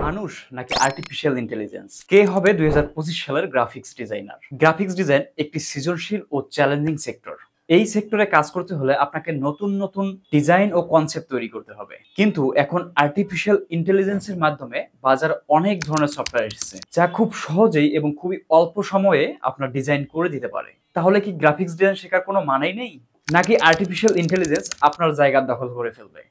মানুষ নাকি artificial intelligence, কে হবে 2025 সালের গ্রাফিক্স ডিজাইনার? গ্রাফিক্স ডিজাইন একটি সৃজনশীল ও চ্যালেঞ্জিং সেক্টর। এই সেক্টরে কাজ করতে হলে আপনাকে নতুন নতুন ডিজাইন ও কনসেপ্ট তৈরি করতে হবে। কিন্তু এখন আর্টিফিশিয়াল ইন্টেলিজেন্সের মাধ্যমে বাজারে অনেক ধরনের সফটওয়্যার এসেছে যা খুব সহজেই এবং খুবই অল্প সময়ে আপনার ডিজাইন করে দিতে পারে। তাহলে কি গ্রাফিক্স ডিজাইন শেখার কোনো মানেই নেই, নাকি আর্টিফিশিয়াল ইন্টেলিজেন্স আপনার জায়গা দখল করে ফেলবে?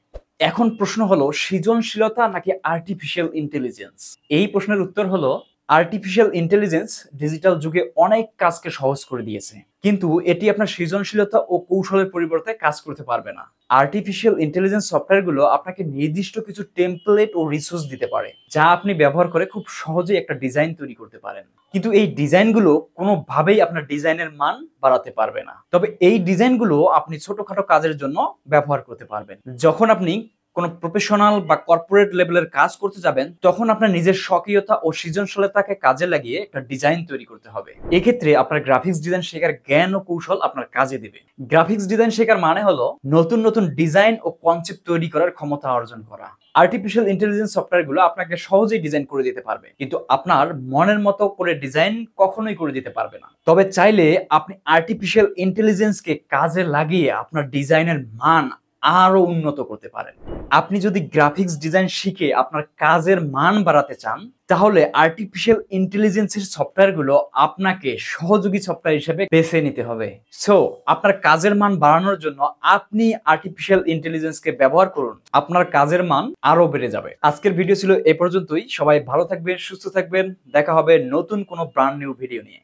এখন প্রশ্ন হলো সৃজনশীলতা নাকি আর্টিফিশিয়াল ইন্টেলিজেন্স। এই প্রশ্নের উত্তর হলো আর্টিফিশিয়াল ইন্টেলিজেন্স ডিজিটাল যুগে অনেক কাজকে সহজ করে দিয়েছে, কিন্তু এটি আপনার সৃজনশীলতা ও কৌশলের পরিবর্তে কাজ করতে পারবে না। আর্টিফিশিয়াল ইন্টেলিজেন্স সফটওয়্যারগুলো আপনাকে নির্দিষ্ট কিছু টেমপ্লেট ও রিসোর্স দিতে পারে যা আপনি ব্যবহার করে খুব সহজেই একটা ডিজাইন তৈরি করতে পারেন, কিন্তু এই ডিজাইনগুলো কোনোভাবেই আপনার ডিজাইনের মান বাড়াতে পারবে না। তবে এই ডিজাইনগুলো আপনি ছোটখাটো কাজের জন্য ব্যবহার করতে পারবেন। যখন আপনি কোনো প্রফেশনাল বা কর্পোরেট লেভেলের কাজ করতে যাবেন, তখন আপনার নিজের স্বকীয়তা ও সৃজনশীলতাকে কাজে লাগিয়ে একটা ডিজাইন তৈরি করতে হবে। এক্ষেত্রে আপনার গ্রাফিক্স ডিজাইন শেখার জ্ঞান ও কৌশল আপনার কাজে দেবে। গ্রাফিক্স ডিজাইন শেখার মানে হলো নতুন নতুন ডিজাইন ও কনসেপ্ট তৈরি করার ক্ষমতা অর্জন করা। আর্টিফিশিয়াল ইন্টেলিজেন্স সফটওয়্যারগুলো আপনাকে সহজেই ডিজাইন করে দিতে পারবে, কিন্তু আপনার মনের মতো করে ডিজাইন কখনোই করে দিতে পারবে না। তবে চাইলে আপনি আর্টিফিশিয়াল ইন্টেলিজেন্সকে কাজে লাগিয়ে আপনার ডিজাইনের মান আরো উন্নত করতে পারেন। আপনি যদি গ্রাফিক্স ডিজাইন শিখে আপনার কাজের মান বাড়াতে চান, তাহলে আর্টিফিশিয়াল ইন্টেলিজেন্সের সফটওয়্যারগুলো আপনাকে সহযোগী সফটওয়্যার হিসেবে বেছে নিতে হবে। সো আপনার কাজের মান বাড়ানোর জন্য আপনি আর্টিফিশিয়াল ইন্টেলিজেন্সকে ব্যবহার করুন, আপনার কাজের মান আরো বেড়ে যাবে। আজকের ভিডিও ছিল এ পর্যন্তই। সবাই ভালো থাকবেন, সুস্থ থাকবেন। দেখা হবে নতুন কোনো ব্র্যান্ড নিউ ভিডিও নিয়ে।